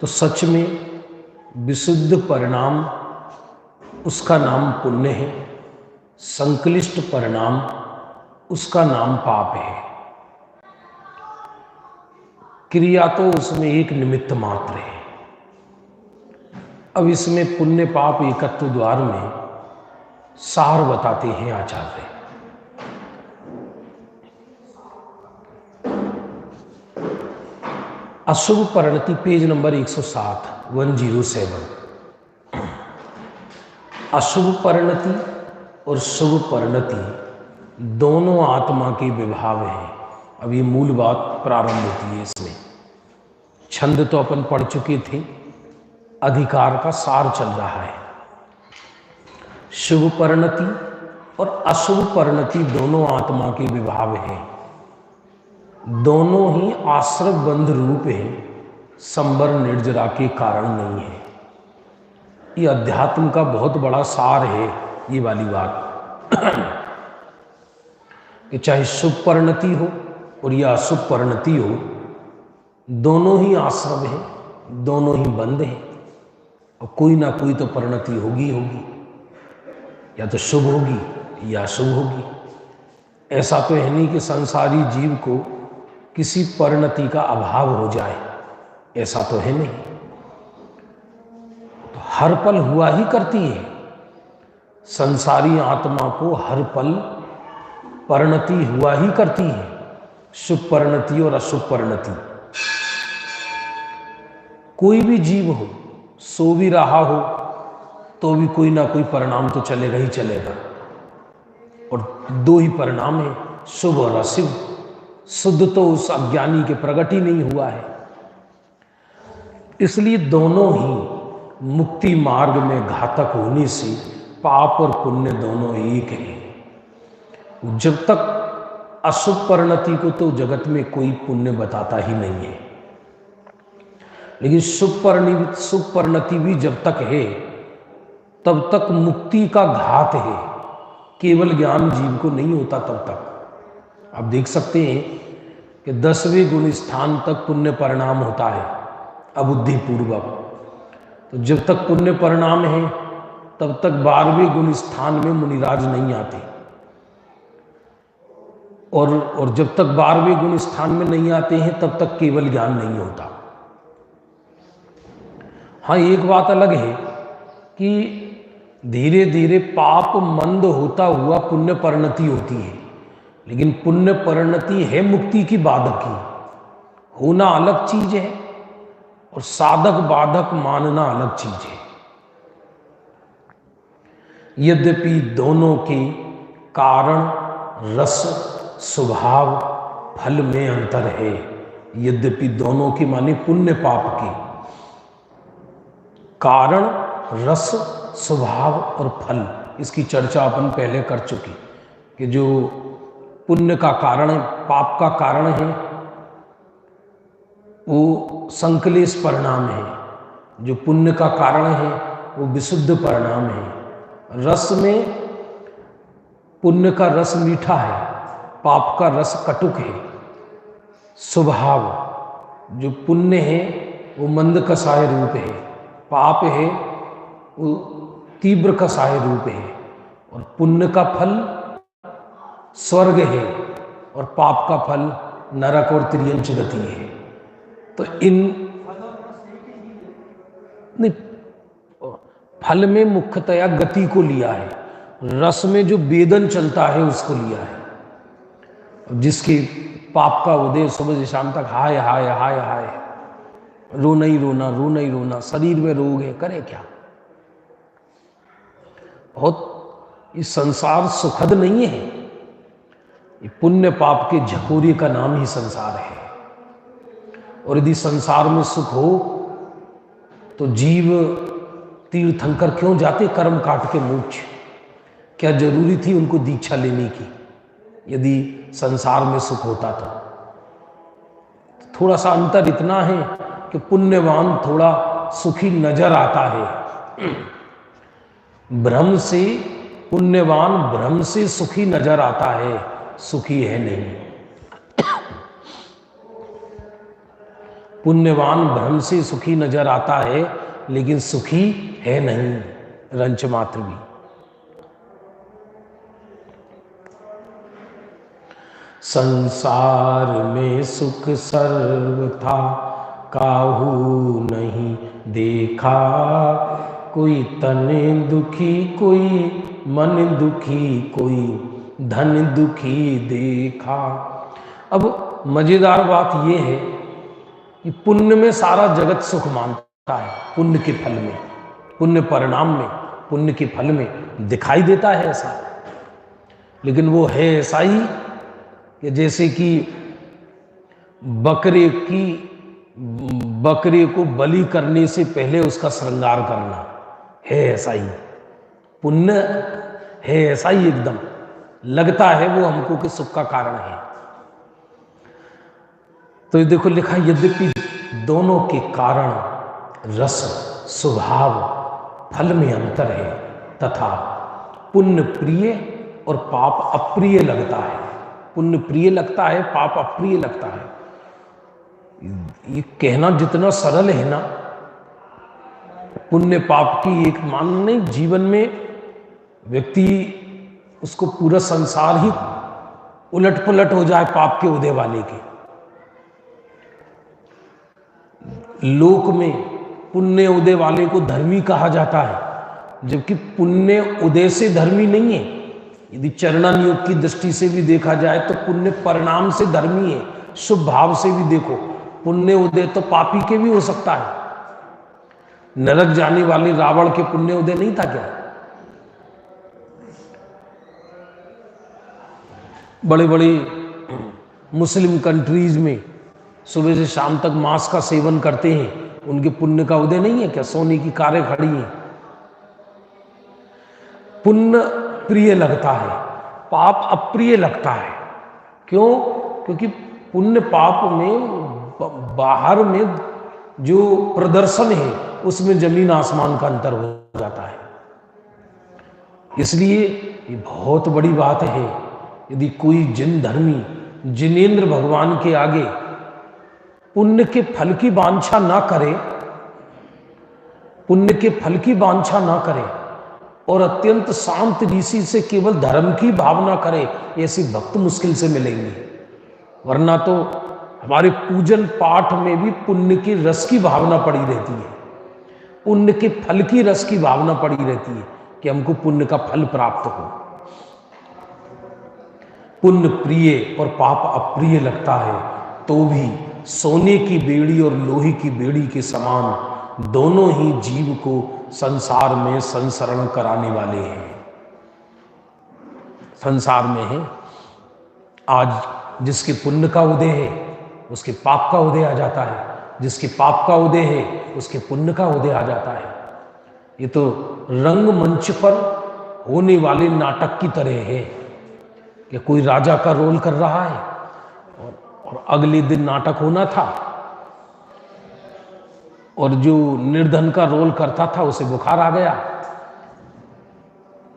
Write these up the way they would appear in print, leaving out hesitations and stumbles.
तो सच में विशुद्ध परिणाम उसका नाम पुण्य है, संक्लिष्ट परिणाम उसका नाम पाप है। क्रिया तो उसमें एक निमित्त मात्र है। अब इसमें पुण्य पाप एकत्व द्वार में सार बताते हैं आचार्य। अशुभ परिणति, पेज नंबर 107, 107। अशुभ परिणति और शुभ परिणति दोनों आत्मा के विभाव हैं। अब ये मूल बात प्रारंभ होती है इसमें। छंद तो अपन पढ़ चुके थे, अधिकार का सार चल रहा है। शुभ परिणति और अशुभ परिणति दोनों आत्मा के विभाव हैं। दोनों ही आश्रय बंध रूप है, संबर निर्जरा के कारण नहीं है। ये अध्यात्म का बहुत बड़ा सार है ये वाली बात कि चाहे शुभ परिणति हो और या अशुभ परिणति हो, दोनों ही आश्रम है, दोनों ही बंध है और कोई ना कोई तो परिणति होगी, या तो शुभ होगी या अशुभ होगी। ऐसा तो है नहीं कि संसारी जीव को किसी परिणति का अभाव हो जाए, ऐसा तो है नहीं। तो हर पल हुआ ही करती है। संसारी आत्मा को हर पल परिणति हुआ ही करती है, शुभ परिणति और अशुभ परिणति। कोई भी जीव हो, सो भी रहा हो तो भी कोई ना कोई परिणाम तो चलेगा ही चलेगा। और दो ही परिणाम है, शुभ और अशुभ। शुद्ध तो उस अज्ञानी के प्रकट ही नहीं हुआ है, इसलिए दोनों ही मुक्ति मार्ग में घातक होने से पाप और पुण्य दोनों एक हैं। जब तक अशुभ परिणति को तो जगत में कोई पुण्य बताता ही नहीं है, लेकिन शुभ परिणति भी जब तक है तब तक मुक्ति का घात है। केवल ज्ञान जीव को नहीं होता तब तक। आप देख सकते हैं कि 10वें गुण स्थान तक पुण्य परिणाम होता है अबुद्धि पूर्वक। तो जब तक पुण्य परिणाम है तब तक 12वें गुण स्थान में मुनिराज नहीं आते, और जब तक 12वें गुण स्थान में नहीं आते हैं तब तक केवल ज्ञान नहीं होता। हाँ, एक बात अलग है कि धीरे धीरे पाप मंद होता हुआ पुण्य परिणति होती है, लेकिन पुण्य परिणति है मुक्ति की बाधक की। होना अलग चीज है और साधक बाधक मानना अलग चीज है। यद्यपि दोनों के कारण, रस, स्वभाव, फल में अंतर है। यद्यपि दोनों के माने पुण्य पाप के कारण, रस, स्वभाव और फल, इसकी चर्चा अपन पहले कर चुके कि जो पुण्य का कारण है, पाप का कारण है, वो संकलेश परिणाम है। जो पुण्य का कारण है वो विशुद्ध परिणाम है। रस में पुण्य का रस मीठा है, पाप का रस कटुक है। स्वभाव, जो पुण्य है वो मंद कसाय रूप है, पाप है वो तीव्र कसाय रूप है। और पुण्य का फल स्वर्ग है और पाप का फल नरक और त्रियंच गति है। तो इन नहीं, फल में मुख्यतया गति को लिया है, रस में जो वेदन चलता है उसको लिया है। जिसके पाप का उदय सुबह से शाम तक हाय हाय हाय हाय, रोना ही रोना, रोना ही रोना, शरीर में रोग है, करे क्या। बहुत ये संसार सुखद नहीं है। ये पुण्य पाप के झकोरे का नाम ही संसार है। और यदि संसार में सुख हो तो जीव तीर्थंकर क्यों जाते कर्म काट के मोक्ष? क्या जरूरी थी उनको दीक्षा लेने की यदि संसार में सुख होता तो? थोड़ा सा अंतर इतना है कि पुण्यवान थोड़ा सुखी नजर आता है। भ्रम से पुण्यवान भ्रम से सुखी नजर आता है, सुखी है नहीं। पुण्यवान भ्रम से सुखी नजर आता है, लेकिन सुखी है नहीं रंच मात्र भी। संसार में सुख सर्वथा काहू नहीं देखा, कोई तन दुखी कोई मन दुखी कोई धन दुखी देखा। अब मजेदार बात यह है कि पुण्य में सारा जगत सुख मानता है, पुण्य के फल में, पुण्य परिणाम में, पुण्य के फल में दिखाई देता है ऐसा। लेकिन वो है ऐसा ही कि जैसे कि बकरे को बलि करने से पहले उसका श्रृंगार करना, है ऐसा ही। पुण्य है ऐसा ही, एकदम लगता है वो हमको कि सुख का कारण है। तो ये देखो लिखा, यद्यपि दोनों के कारण रस स्वभाव फल में अंतर है, तथा पुण्य प्रिय और पाप अप्रिय लगता है। पुण्य प्रिय लगता है, पाप अप्रिय लगता है। ये कहना जितना सरल है ना, पुण्य पाप की एक मान नहीं, जीवन में व्यक्ति उसको पूरा संसार ही उलट पुलट हो जाए पाप के उदय वाले के। लोक में पुण्य उदय वाले को धर्मी कहा जाता है, जबकि पुण्य उदय से धर्मी नहीं है। यदि चरणन योग की दृष्टि से भी देखा जाए तो पुण्य परिणाम से धर्मी है। शुभ भाव से भी देखो, पुण्य उदय तो पापी के भी हो सकता है। नरक जाने वाले रावण के पुण्य उदय नहीं था क्या? बड़े बड़े मुस्लिम कंट्रीज में सुबह से शाम तक मांस का सेवन करते हैं, उनके पुण्य का उदय नहीं है क्या? सोने की कारें खड़ी हैं। पुण्य प्रिय लगता है, पाप अप्रिय लगता है। क्यों? क्योंकि पुण्य पाप में बाहर में जो प्रदर्शन है उसमें जमीन आसमान का अंतर हो जाता है। इसलिए ये बहुत बड़ी बात है, यदि कोई जिन धर्मी जिनेंद्र भगवान के आगे पुण्य के फल की वांछा ना करे, पुण्य के फल की वांछा ना करे और अत्यंत शांत ऋषि से केवल धर्म की भावना करे, ऐसे भक्त मुश्किल से मिलेंगे। वरना तो हमारे पूजन पाठ में भी पुण्य की रस की भावना पड़ी रहती है, पुण्य के फल की रस की भावना पड़ी रहती है कि हमको पुण्य का फल प्राप्त हो। पुण्य प्रिय और पाप अप्रिय लगता है, तो भी सोने की बेड़ी और लोहे की बेड़ी के समान दोनों ही जीव को संसार में संसरण कराने वाले हैं। संसार में है, आज जिसके पुण्य का उदय है उसके पाप का उदय आ जाता है, जिसके पाप का उदय है उसके पुण्य का उदय आ जाता है। ये तो रंगमंच पर होने वाले नाटक की तरह है कि कोई राजा का रोल कर रहा है और अगले दिन नाटक होना था, और जो निर्धन का रोल करता था उसे बुखार आ गया,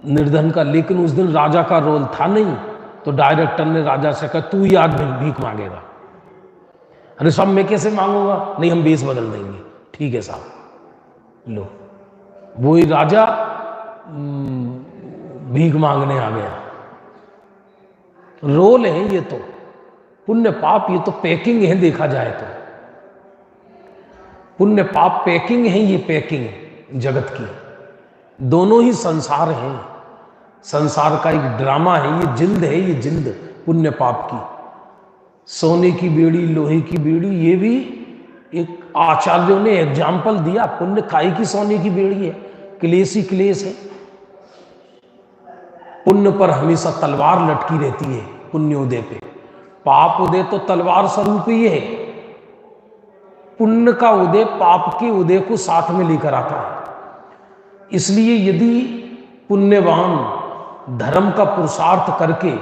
निर्धन का। लेकिन उस दिन राजा का रोल था नहीं, तो डायरेक्टर ने राजा से कहा तू ही आज भीख मांगेगा। अरे साहब मैं कैसे मांगूंगा? नहीं हम बेस बदल देंगे। ठीक है साहब, लो वही राजा भीख मांगने आ गया। रोल है ये तो, पुण्य पाप ये तो पैकिंग है, देखा जाए तो पुण्य पाप पैकिंग है, ये पैकिंग जगत की। दोनों ही संसार हैं, संसार का एक ड्रामा है, ये जिंद है, ये जिंद पुण्य पाप की। सोने की बेड़ी लोहे की बेड़ी, ये भी एक आचार्यों ने एग्जाम्पल दिया। पुण्य काय की सोने की बेड़ी है, क्लेश ही क्लेश है। पुण्य पर हमेशा तलवार लटकी रहती है, पुण्योदय पे। पाप उदय तो तलवार स्वरूप ही है, पुण्य का उदय पाप के उदय को साथ में लेकर आता है। इसलिए यदि पुण्यवान धर्म का पुरुषार्थ करके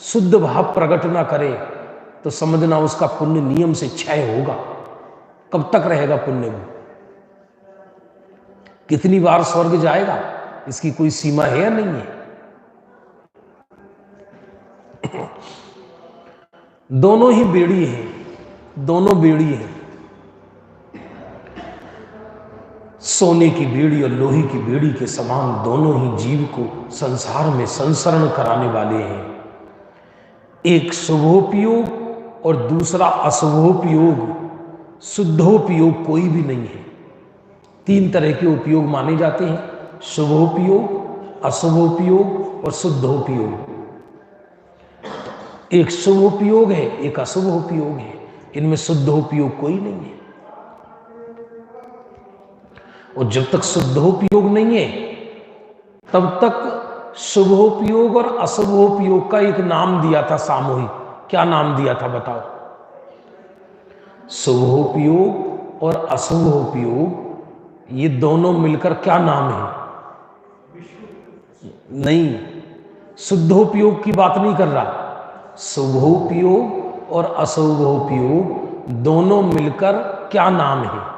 शुद्ध भाव प्रकट ना करे तो समझना उसका पुण्य नियम से क्षय होगा। कब तक रहेगा पुण्य वो? कितनी बार स्वर्ग जाएगा? इसकी कोई सीमा है या नहीं है? दोनों ही बेड़ी है, दोनों बेड़ी है। सोने की बेड़ी और लोहे की बेड़ी के समान दोनों ही जीव को संसार में संसरण कराने वाले हैं। एक शुभोपयोग और दूसरा अशुभोपयोग। शुद्धोपयोग कोई भी नहीं है। तीन तरह के उपयोग माने जाते हैं, शुभोपयोग, अशुभोपयोग और शुद्धोपयोग। एक शुभोपयोग है, एक अशुभोपयोग है, इनमें शुद्धोपयोग कोई नहीं है। और जब तक शुद्धोपयोग नहीं है तब तक शुभोपयोग और अशुभोपयोग का एक नाम दिया था सामूहिक। क्या नाम दिया था बताओ? शुभोपयोग और अशुभोपयोग, ये दोनों मिलकर क्या नाम है? नहीं, शुद्धोपयोग की बात नहीं कर रहा। शुभोपयोग और अशुभोपयोग दोनों मिलकर क्या नाम है?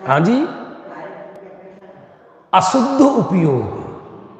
हाँ जी, अशुद्ध उपयोग।